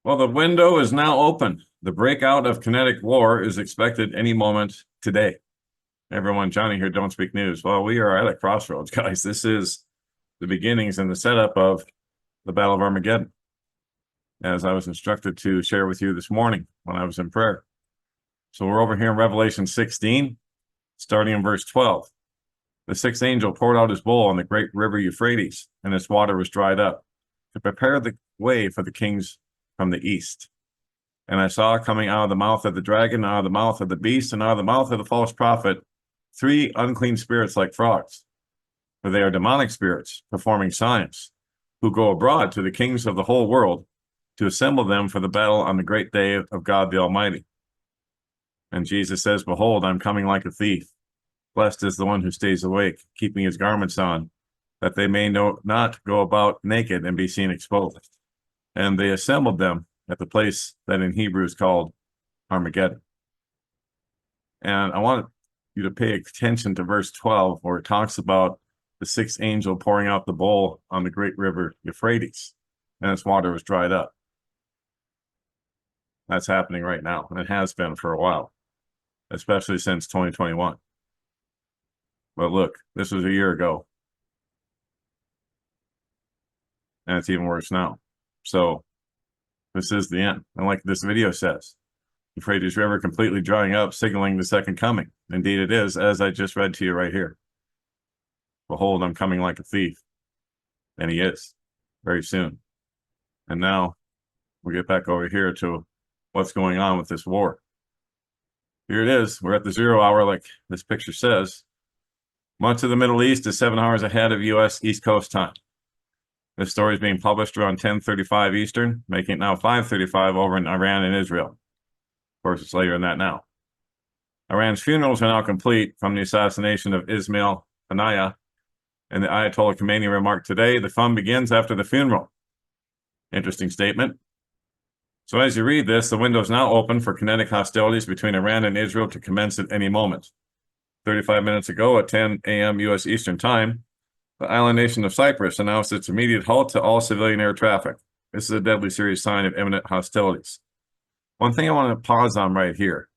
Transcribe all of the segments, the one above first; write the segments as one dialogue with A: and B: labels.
A: Well, the window is now open. The breakout of kinetic war is expected any moment today. Everyone, Johnny here, Don't Speak News. Well, we are at a crossroads, guys. This is the beginnings and the setup of the Battle of Armageddon, as I was instructed to share with you this morning when I was in prayer. So we're over here in Revelation 16, starting in verse 12. The sixth angel poured out his bowl on the great river Euphrates, and its water was dried up, to prepare the way for the kings from the east. And I saw coming out of the mouth of the dragon, out of the mouth of the beast, and out of the mouth of the false prophet, three unclean spirits like frogs. For they are demonic spirits, performing signs, who go abroad to the kings of the whole world, to assemble them for the battle on the great day of God the Almighty. And Jesus says, Behold, I'm coming like a thief. Blessed is the one who stays awake, keeping his garments on, that they may not go about naked and be seen exposed. And they assembled them at the place that in Hebrew is called Armageddon. And I want you to pay attention to verse 12, where it talks about the sixth angel pouring out the bowl on the great river Euphrates, and its water was dried up. That's happening right now, and it has been for a while, especially since 2021. But look, this was a year ago, and it's even worse now. So this is the end. And like this video says, Euphrates River completely drying up, signaling the second coming. Indeed it is, as I just read to you right here. Behold, I'm coming like a thief. And he is, very soon. And now we'll get back over here to what's going on with this war. Here it is. We're at the 0 hour, like this picture says. Much of the Middle East is 7 hours ahead of U.S. East Coast time. This story is being published around 10:35 Eastern, making it now 5:35 over in Iran and Israel. Of course, it's later than that now. Iran's funerals are now complete from the assassination of Ismail Haniyeh, and the Ayatollah Khomeini remarked today, the fun begins after the funeral. Interesting statement. So as you read this, the window is now open for kinetic hostilities between Iran and Israel to commence at any moment. 35 minutes ago at 10 a.m. U.S. Eastern Time, the island nation of Cyprus announced its immediate halt to all civilian air traffic. This is a deadly serious sign of imminent hostilities. One thing I want to pause on right here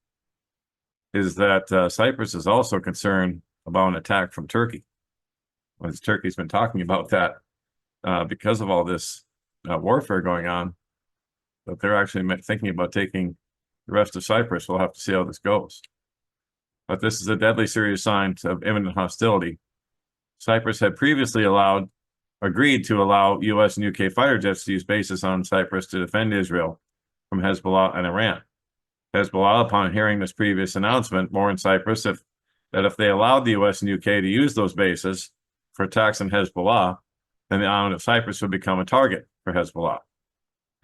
A: is that Cyprus is also concerned about an attack from Turkey. When Turkey's been talking about that because of all this warfare going on, that they're actually thinking about taking the rest of Cyprus. We'll have to see how this goes. But this is a deadly serious sign of imminent hostility. Cyprus had previously agreed to allow U.S. and U.K. fighter jets to use bases on Cyprus to defend Israel from Hezbollah and Iran. Hezbollah, upon hearing this previous announcement, warned Cyprus that if they allowed the U.S. and U.K. to use those bases for attacks on Hezbollah, then the island of Cyprus would become a target for Hezbollah,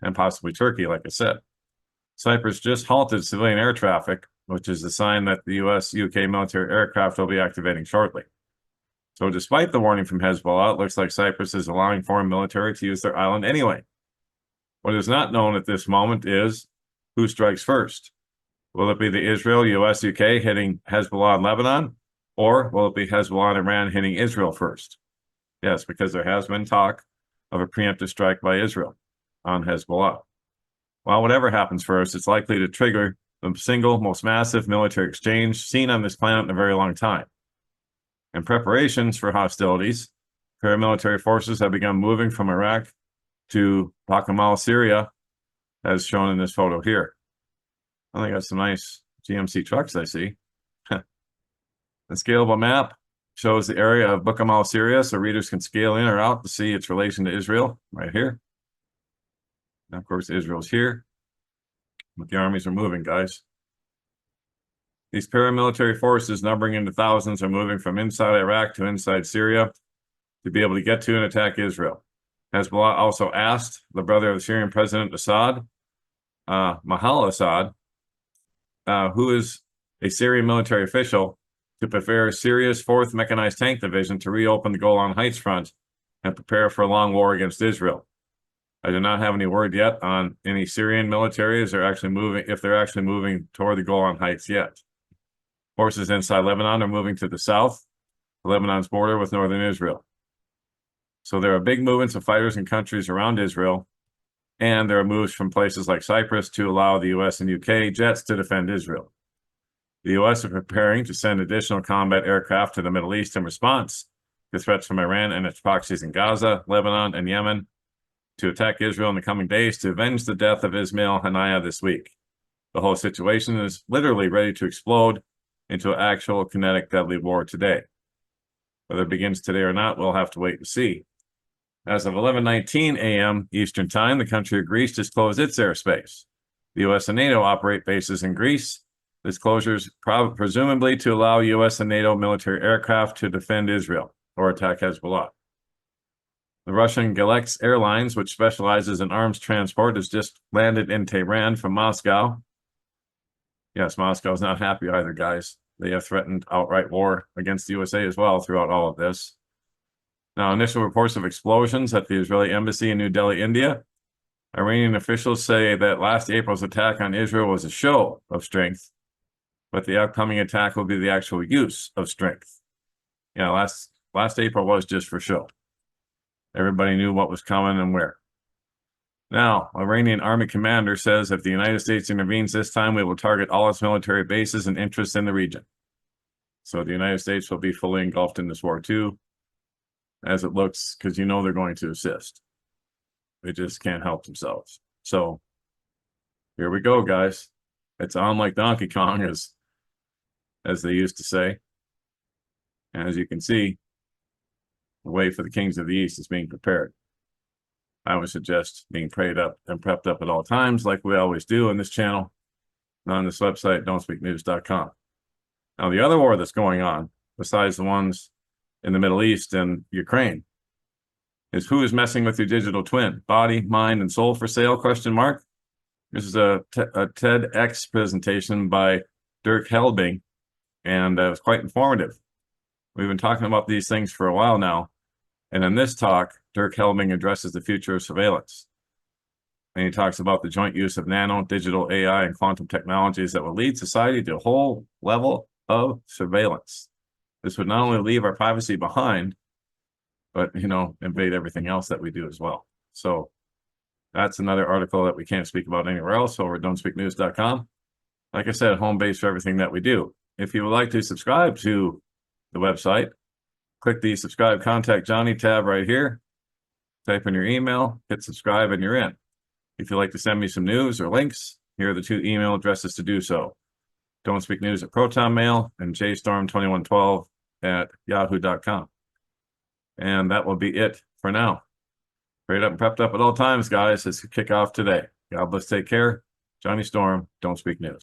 A: and possibly Turkey, like I said. Cyprus just halted civilian air traffic, which is a sign that the U.S.-UK military aircraft will be activating shortly. So despite the warning from Hezbollah, it looks like Cyprus is allowing foreign military to use their island anyway. What is not known at this moment is who strikes first. Will it be the Israel, U.S., UK hitting Hezbollah in Lebanon? Or will it be Hezbollah and Iran hitting Israel first? Yes, because there has been talk of a preemptive strike by Israel on Hezbollah. Well, whatever happens first, it's likely to trigger the single most massive military exchange seen on this planet in a very long time. In preparations for hostilities, paramilitary forces have begun moving from Iraq to Bakhmut, Syria, as shown in this photo here. I think got some nice GMC trucks I see. The scalable map shows the area of Bakhmut, Syria, so readers can scale in or out to see its relation to Israel, right here. And of course, Israel's here. But the armies are moving, guys. These paramilitary forces, numbering into thousands, are moving from inside Iraq to inside Syria to be able to get to and attack Israel. Hezbollah also asked the brother of the Syrian president Assad, Mahal Assad, who is a Syrian military official, to prepare Syria's 4th Mechanized Tank Division to reopen the Golan Heights front and prepare for a long war against Israel. I do not have any word yet on any Syrian military if they're actually moving toward the Golan Heights yet. Forces inside Lebanon are moving to the south, Lebanon's border with northern Israel. So there are big movements of fighters in countries around Israel, and there are moves from places like Cyprus to allow the US and UK jets to defend Israel. The US are preparing to send additional combat aircraft to the Middle East in response to threats from Iran and its proxies in Gaza, Lebanon, and Yemen to attack Israel in the coming days to avenge the death of Ismail Haniyeh this week. The whole situation is literally ready to explode into an actual kinetic deadly war today. Whether it begins today or not, we'll have to wait and see. As of 11:19 a.m. Eastern Time, the country of Greece disclosed its airspace. The U.S. and NATO operate bases in Greece. This closure is presumably to allow U.S. and NATO military aircraft to defend Israel or attack Hezbollah. The Russian Galex Airlines, which specializes in arms transport, has just landed in Tehran from Moscow. Yes, Moscow is not happy either, guys. They have threatened outright war against the USA as well throughout all of this. Now, initial reports of explosions at the Israeli embassy in New Delhi, India. Iranian officials say that last April's attack on Israel was a show of strength, but the upcoming attack will be the actual use of strength. Yeah, last April was just for show. Everybody knew what was coming and where. Now, Iranian army commander says if the United States intervenes this time, we will target all its military bases and interests in the region. So the United States will be fully engulfed in this war too, as it looks, because you know they're going to assist. They just can't help themselves. So here we go, guys. It's on like Donkey Kong, as they used to say. And as you can see, the way for the kings of the East is being prepared. I would suggest being prayed up and prepped up at all times, like we always do on this channel and on this website, don'tspeaknews.com. Now, the other war that's going on, besides the ones in the Middle East and Ukraine, is who is messing with your digital twin? Body, mind, and soul for sale, question mark. This is a TEDx presentation by Dirk Helbing, and it was quite informative. We've been talking about these things for a while now, and in this talk, Dirk Helbing addresses the future of surveillance. And he talks about the joint use of nano, digital AI, and quantum technologies that will lead society to a whole level of surveillance. This would not only leave our privacy behind, but, invade everything else that we do as well. So that's another article that we can't speak about anywhere else over at don'tspeaknews.com. Like I said, home base for everything that we do. If you would like to subscribe to the website, click the subscribe contact Johnny tab right here. Type in your email, hit subscribe, and you're in. If you'd like to send me some news or links, here are the 2 email addresses to do so. Don't Speak News at Proton Mail and jstorm2112@yahoo.com. And that will be it for now. Prayed up and prepped up at all times, guys, as we kick off today. God bless, take care. Johnny Storm, Don't Speak News.